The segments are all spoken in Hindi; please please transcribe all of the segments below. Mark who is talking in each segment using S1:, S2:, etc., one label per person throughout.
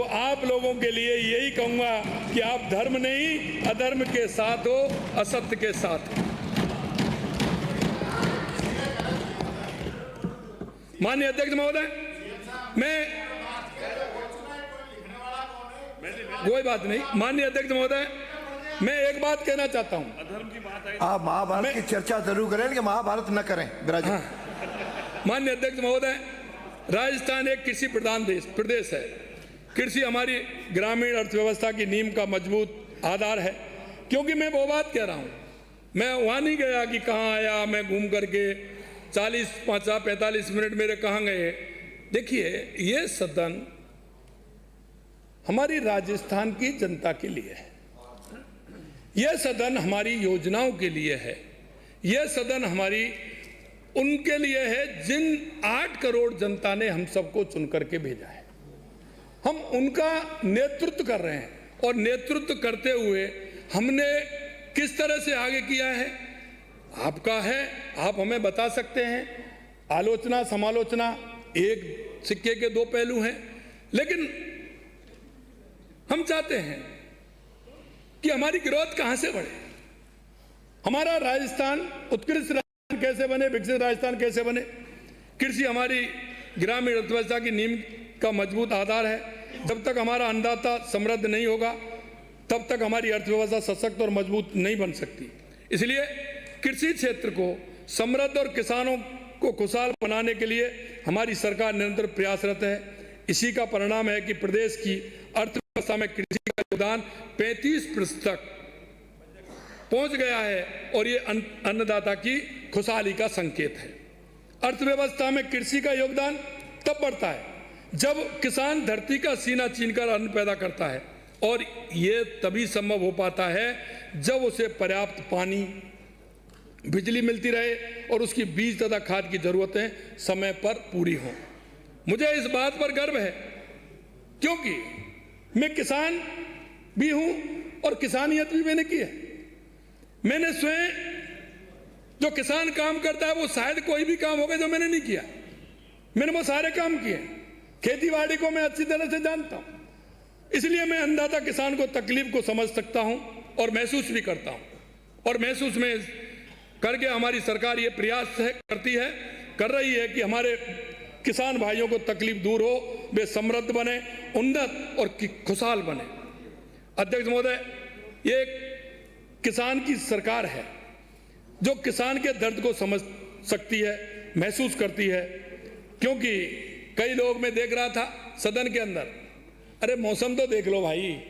S1: आप लोगों के लिए यही कहूंगा कि आप धर्म नहीं अधर्म के साथ हो, असत्य के साथ हो। माननीय अध्यक्ष महोदय, मैं कोई बात नहीं। माननीय अध्यक्ष महोदय, मैं एक बात कहना चाहता हूं। अधर्म की बात है, आप महाभारत की चर्चा जरूर करें लेकिन महाभारत न करें। हाँ। माननीय अध्यक्ष महोदय, राजस्थान एक कृषि प्रधान प्रदेश है। कृषि हमारी ग्रामीण अर्थव्यवस्था की नींव का मजबूत आधार है। क्योंकि मैं वो बात कह रहा हूं, मैं वहां नहीं गया कि कहां आया, मैं घूम करके 45 मिनट मेरे कहां गए। देखिए, ये सदन हमारी राजस्थान की जनता के लिए है, यह सदन हमारी योजनाओं के लिए है, यह सदन हमारी उनके लिए है जिन 8 करोड़ जनता ने हम सबको चुन करके भेजा है। हम उनका नेतृत्व कर रहे हैं और नेतृत्व करते हुए हमने किस तरह से आगे किया है आपका है, आप हमें बता सकते हैं। आलोचना समालोचना एक सिक्के के 2 पहलू हैं, लेकिन हम चाहते हैं कि हमारी ग्रोथ कहां से बढ़े, हमारा राजस्थान उत्कृष्ट राजस्थान कैसे बने, विकसित राजस्थान कैसे बने। कृषि हमारी ग्रामीण अर्थव्यवस्था की नींव का मजबूत आधार है। जब तक हमारा अन्नदाता समृद्ध नहीं होगा तब तक हमारी अर्थव्यवस्था सशक्त और मजबूत नहीं बन सकती। इसलिए कृषि क्षेत्र को समृद्ध और किसानों को खुशहाल बनाने के लिए हमारी सरकार निरंतर प्रयासरत है। इसी का परिणाम है कि प्रदेश की अर्थव्यवस्था में कृषि का योगदान 35% तक पहुंच गया है और ये अन्नदाता की खुशहाली का संकेत है। अर्थव्यवस्था में कृषि का योगदान तब बढ़ता है जब किसान धरती का सीना छीनकर अन्न पैदा करता है, और ये तभी संभव हो पाता है जब उसे पर्याप्त पानी, बिजली मिलती रहे और उसकी बीज तथा खाद की जरूरतें समय पर पूरी हों। मुझे इस बात पर गर्व है क्योंकि मैं किसान भी हूं और किसानियत भी मैंने की है। मैंने स्वयं, जो किसान काम करता है वो शायद कोई भी काम होगा जो मैंने नहीं किया, मैंने वो सारे काम किए। खेतीबाड़ी को मैं अच्छी तरह से जानता हूं, इसलिए मैं अन्नदाता किसान को तकलीफ को समझ सकता हूं और महसूस भी करता हूं। और महसूस में करके हमारी सरकार ये प्रयास कर रही है कि हमारे किसान भाइयों को तकलीफ दूर हो, वे समृद्ध बने, उन्नत और खुशहाल बने। अध्यक्ष महोदय, ये किसान की सरकार है जो किसान के दर्द को समझ सकती है, महसूस करती है। क्योंकि कई लोग मैं देख रहा था सदन के अंदर, अरे मौसम तो देख लो भाई,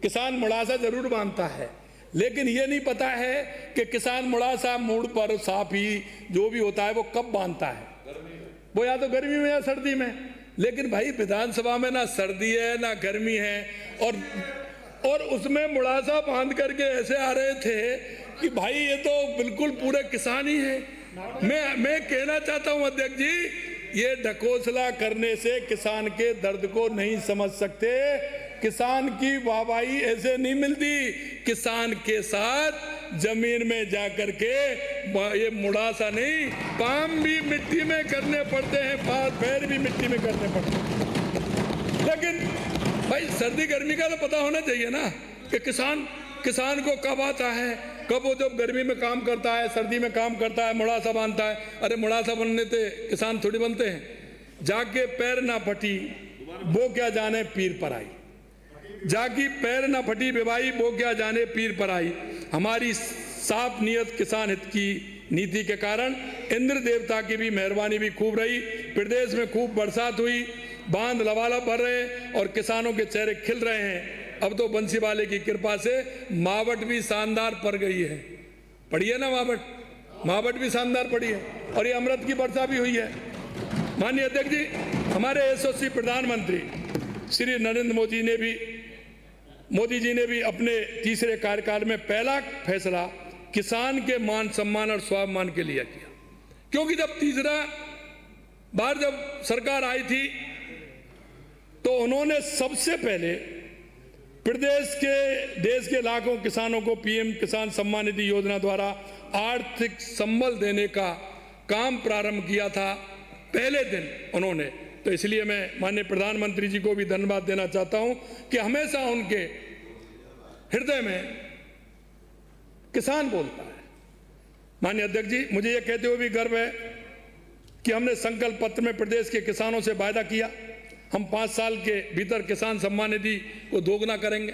S1: किसान मुड़ासा जरूर बांधता है लेकिन ये नहीं पता है कि किसान मुड़ासा मूड पर साफी जो भी होता है वो कब बांधता है, वो या तो गर्मी में या सर्दी में। लेकिन भाई विधानसभा में ना सर्दी है ना गर्मी है, और उसमें मुड़ासा बांध करके ऐसे आ रहे थे कि भाई ये तो बिल्कुल पूरे किसान ही है। मैं कहना चाहता हूं अध्यक्ष जी, ये ढकोसला करने से किसान के दर्द को नहीं समझ सकते। किसान की वाहवाही ऐसे नहीं मिलती। किसान के साथ जमीन में जाकर के ये मुड़ासा नहीं, काम भी मिट्टी में करने पड़ते हैं, पैर भी मिट्टी में करने पड़ते हैं। लेकिन भाई सर्दी गर्मी का तो पता होना चाहिए ना कि किसान को कब आता है, कब वो जब गर्मी में काम करता है, सर्दी में काम करता है, मुड़ासा बांधता है। अरे मुड़ासा बनने से किसान थोड़ी बनते हैं। जाके पैर ना फटी वो क्या जाने पीर पर आई, जाकी पैर ना फटी बेबाई वो क्या जाने पीर पर आई। हमारी साफ नियत किसान हित की नीति के कारण इंद्र देवता की भी मेहरबानी भी खूब रही। प्रदेश में खूब बरसात हुई, बांध लबालब भर रहे हैं और किसानों के चेहरे खिल रहे हैं। अब तो बंसी वाले की कृपा से मावट भी शानदार पड़ गई है। पड़ी है ना मावट भी शानदार पड़ी है और ये अमृत की वर्षा भी हुई है। माननीय अध्यक्ष जी, हमारे यशस्वी प्रधानमंत्री श्री नरेंद्र मोदी जी ने भी अपने तीसरे कार्यकाल में पहला फैसला किसान के मान सम्मान और स्वाभिमान के लिए किया। क्योंकि जब तीसरा बार जब सरकार आई थी तो उन्होंने सबसे पहले देश के लाखों किसानों को पीएम किसान सम्मान निधि योजना द्वारा आर्थिक संबल देने का काम प्रारंभ किया था। पहले दिन उन्होंने तो इसलिए मैं माननीय प्रधानमंत्री जी को भी धन्यवाद देना चाहता हूं कि हमेशा उनके हृदय में किसान बोलता है। माननीय अध्यक्ष जी, मुझे यह कहते हुए भी गर्व है कि हमने संकल्प पत्र में प्रदेश के किसानों से वायदा किया, हम 5 साल के भीतर किसान सम्मान निधि को दोगुना करेंगे।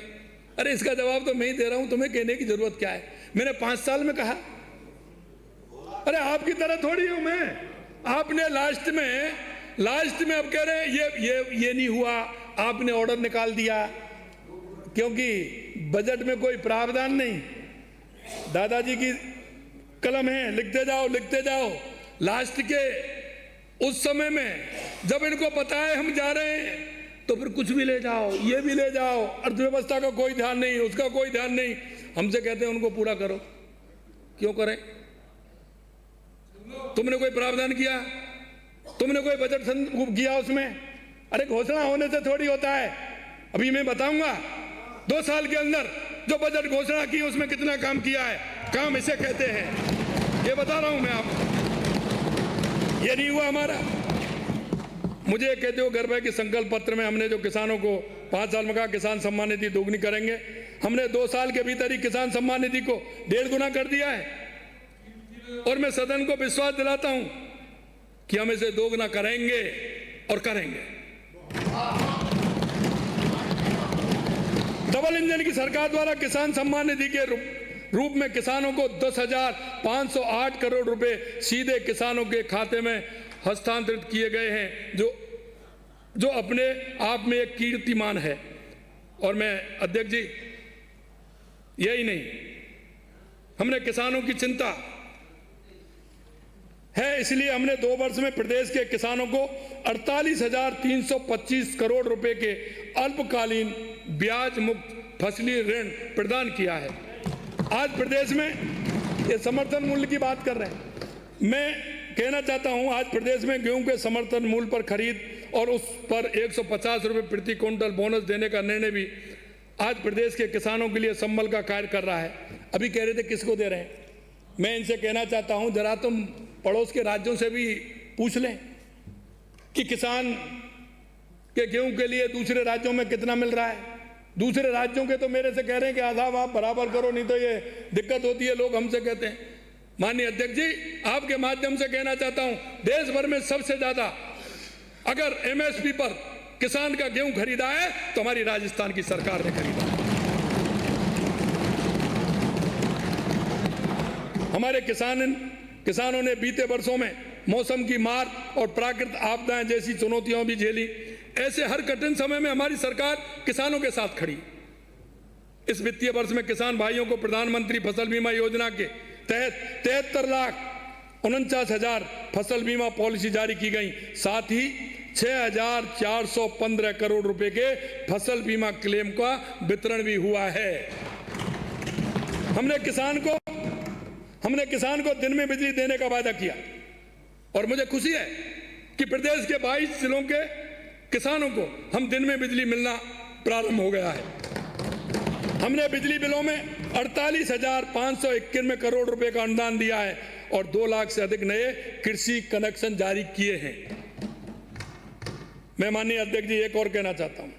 S1: अरे इसका जवाब तो मैं ही दे रहा हूं, तुम्हें कहने की जरूरत क्या है? मैंने 5 साल में कहा। अरे आपकी तरह थोड़ी हूं मैं। आपने लास्ट में अब कह रहे हैं ये नहीं हुआ, आपने ऑर्डर निकाल दिया क्योंकि बजट में कोई प्रावधान नहीं। दादाजी की कलम है, लिखते जाओ। लास्ट के उस समय में जब इनको पता है हम जा रहे हैं तो फिर कुछ भी ले जाओ, ये भी ले जाओ, अर्थव्यवस्था का कोई ध्यान नहीं, उसका कोई ध्यान नहीं। हमसे कहते हैं उनको पूरा करो। क्यों करें? तुमने कोई प्रावधान किया? तुमने कोई बजट किया उसमें? अरे घोषणा होने से थोड़ी होता है। अभी मैं बताऊंगा 2 साल के अंदर जो बजट घोषणा की उसमें कितना काम किया है। काम इसे कहते हैं, ये बता रहा हूं मैं आपको। ये नहीं हुआ हमारा। मुझे कहते हो गर्व है कि संकल्प पत्र में हमने जो किसानों को 5 साल में कहा किसान सम्मान निधि दोगुनी करेंगे, हमने 2 साल के भीतर ही किसान सम्मान निधि को 1.5 गुना कर दिया है। और मैं सदन को विश्वास दिलाता हूं कि हम इसे दोगुना करेंगे और करेंगे। डबल इंजन की सरकार द्वारा किसान सम्मान निधि के रूप में किसानों को 10,508 करोड़ रुपए सीधे किसानों के खाते में हस्तांतरित किए गए हैं, जो अपने आप में एक कीर्तिमान है। और मैं अध्यक्ष जी, यही नहीं, हमने किसानों की चिंता है, इसलिए हमने 2 वर्ष में प्रदेश के किसानों को 48,325 करोड़ रुपए के अल्पकालीन ब्याज मुक्त फसली ऋण प्रदान किया है। आज प्रदेश में ये समर्थन मूल्य की बात कर रहे हैं। मैं कहना चाहता हूं, आज प्रदेश में गेहूं के समर्थन मूल्य पर खरीद और उस पर 150 रुपए प्रति क्विंटल बोनस देने का निर्णय भी आज प्रदेश के किसानों के लिए संबल का कार्य कर रहा है। अभी कह रहे थे किसको दे रहे हैं? मैं इनसे कहना चाहता हूं, जरा तुम पड़ोस के राज्यों से भी पूछ लें कि किसान के गेहूं के लिए दूसरे राज्यों में कितना मिल रहा है। दूसरे राज्यों के तो मेरे से कह रहे हैं कि आधा आप बराबर करो, नहीं तो ये दिक्कत होती है। लोग हमसे कहते हैं। माननीय अध्यक्ष जी, आपके माध्यम से कहना चाहता हूं, देश भर में सबसे ज्यादा अगर एमएसपी पर किसान का गेहूं खरीदा है तो हमारी राजस्थान की सरकार ने खरीदा। हमारे किसानों ने बीते वर्षों में मौसम की मार और प्राकृतिक आपदाएं जैसी चुनौतियां भी झेली। ऐसे हर कठिन समय में हमारी सरकार किसानों के साथ खड़ी। इस वित्तीय वर्ष में किसान भाइयों को प्रधानमंत्री फसल बीमा योजना के तहत 73,49,000 फसल बीमा पॉलिसी जारी की गई। साथ ही 6,415 करोड़ रुपए के फसल बीमा क्लेम का वितरण भी हुआ है। हमने किसान को दिन में बिजली देने का वादा किया और मुझे खुशी है कि प्रदेश के 22 जिलों के किसानों को हम दिन में बिजली मिलना प्रारंभ हो गया है। हमने बिजली बिलों में 48,591 करोड़ रुपए का अनुदान दिया है और 2 लाख से अधिक नए कृषि कनेक्शन जारी किए हैं। मैं माननीय अध्यक्ष जी एक और कहना चाहता हूं,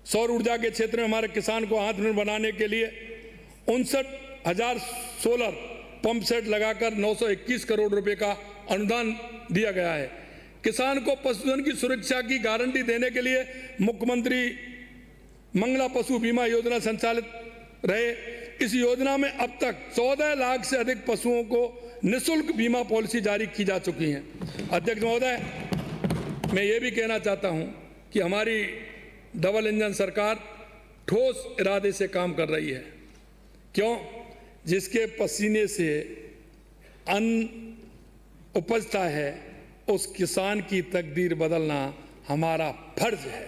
S1: सौर ऊर्जा के क्षेत्र में हमारे किसान को आत्मनिर्भर बनाने के लिए 59,000 सोलर पंप सेट लगाकर 921 करोड़ रुपए का अनुदान दिया गया है। किसान को पशुधन की सुरक्षा की गारंटी देने के लिए मुख्यमंत्री मंगला पशु बीमा योजना संचालित रहे। इस योजना में अब तक 14 लाख से अधिक पशुओं को निःशुल्क बीमा पॉलिसी जारी की जा चुकी है। अध्यक्ष महोदय, मैं ये भी कहना चाहता हूं कि हमारी डबल इंजन सरकार ठोस इरादे से काम कर रही है। क्यों? जिसके पसीने से अन्न उपजता है उस किसान की तकदीर बदलना हमारा फर्ज है।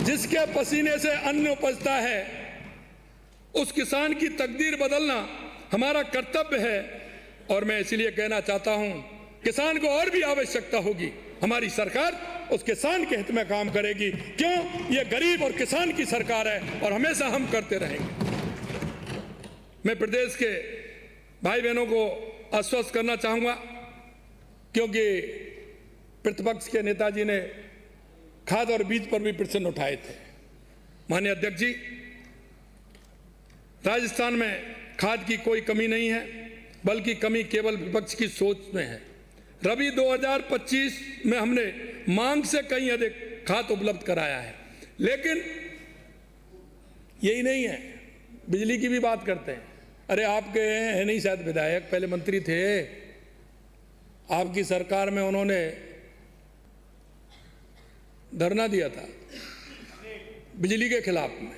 S1: जिसके पसीने से अन्न उपजता है उस किसान की तकदीर बदलना हमारा कर्तव्य है। और मैं इसलिए कहना चाहता हूं, किसान को और भी आवश्यकता होगी, हमारी सरकार उस किसान के हित में काम करेगी। क्यों? ये गरीब और किसान की सरकार है और हमेशा हम करते रहेंगे। मैं प्रदेश के भाई बहनों को आश्वस्त करना चाहूंगा, क्योंकि प्रतिपक्ष के नेताजी ने खाद और बीज पर भी प्रश्न उठाए थे। माननीय अध्यक्ष जी, राजस्थान में खाद की कोई कमी नहीं है, बल्कि कमी केवल विपक्ष की सोच में है। रबी 2025 में हमने मांग से कहीं अधिक खाद उपलब्ध कराया है। लेकिन यही नहीं है, बिजली की भी बात करते हैं। अरे आपके हैं नहीं शायद विधायक, पहले मंत्री थे, आपकी सरकार में उन्होंने धरना दिया था बिजली के खिलाफ में।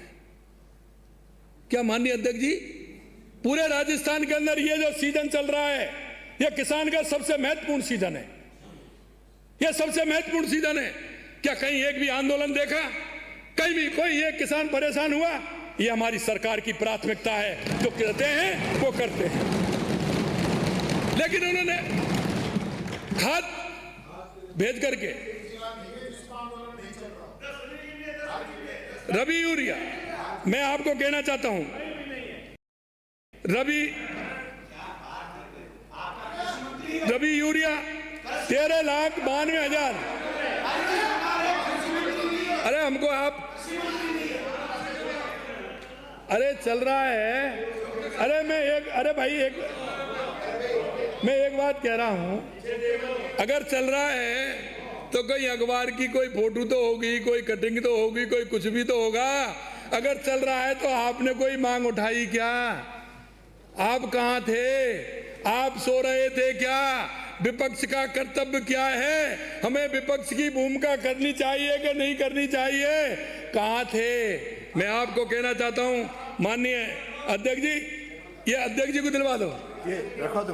S1: क्या माननीय अध्यक्ष जी, पूरे राजस्थान के अंदर ये जो सीजन चल रहा है, यह किसान का सबसे महत्वपूर्ण सीजन है, यह सबसे महत्वपूर्ण सीजन है। क्या कहीं एक भी आंदोलन देखा? कहीं भी कोई एक किसान परेशान हुआ? यह हमारी सरकार की प्राथमिकता है, जो कहते हैं वो करते हैं। लेकिन उन्होंने खाद भेज करके रबी यूरिया, मैं आपको कहना चाहता हूं, रबी यूरिया 13,92,000। अरे हमको आप, अरे चल रहा है, अरे मैं एक बात कह रहा हूं, अगर चल रहा है तो कोई अखबार की कोई फोटो तो होगी, कोई कटिंग तो होगी, कोई कुछ भी तो होगा। अगर चल रहा है तो आपने कोई मांग उठाई क्या? आप कहां थे? आप सो रहे थे क्या? विपक्ष का कर्तव्य क्या है? हमें विपक्ष की भूमिका करनी चाहिए कि नहीं करनी चाहिए? कहां थे? मैं आपको कहना चाहता हूं माननीय अध्यक्ष जी, ये अध्यक्ष जी को दिलवा दो, ये रखा दो।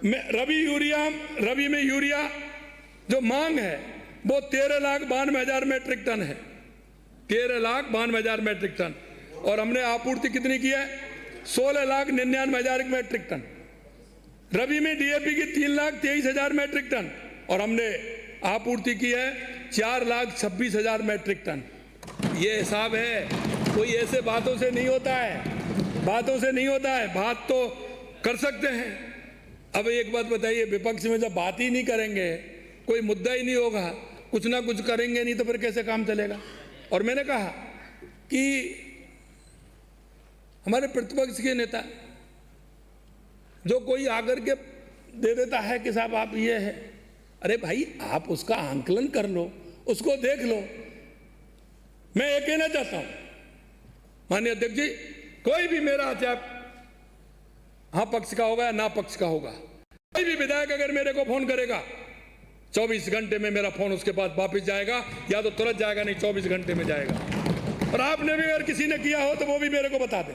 S1: मैं रबी में यूरिया जो मांग है वो 13,92,000 मेट्रिक टन है, 13,92,000 मेट्रिक टन, और हमने आपूर्ति कितनी की है? 16,99,000 मेट्रिक टन। रबी में डीएपी की 3,23,000 मेट्रिक टन, और हमने आपूर्ति की है 4,26,000 मेट्रिक टन। ये हिसाब है, कोई ऐसे बातों से नहीं होता है, बातों से नहीं होता है, बात तो कर सकते हैं। अब एक बात बताइए, विपक्ष में जब बात ही नहीं करेंगे, कोई मुद्दा ही नहीं होगा, कुछ ना कुछ करेंगे नहीं, तो फिर कैसे काम चलेगा? और मैंने कहा कि हमारे प्रतिपक्ष के नेता जो कोई आकर के दे देता है कि साहब आप ये है, अरे भाई आप उसका आंकलन कर लो, उसको देख लो। मैं ये कहना चाहता हूं माननीय अध्यक्ष जी, कोई भी मेरा, चाहे हाँ पक्ष का होगा या ना पक्ष का होगा, कोई भी विधायक अगर मेरे को फोन करेगा, 24 घंटे में मेरा फोन उसके पास वापस जाएगा, या तो तुरंत जाएगा, नहीं 24 घंटे में जाएगा। और आपने भी अगर किसी ने किया हो तो वो भी मेरे को बता दे।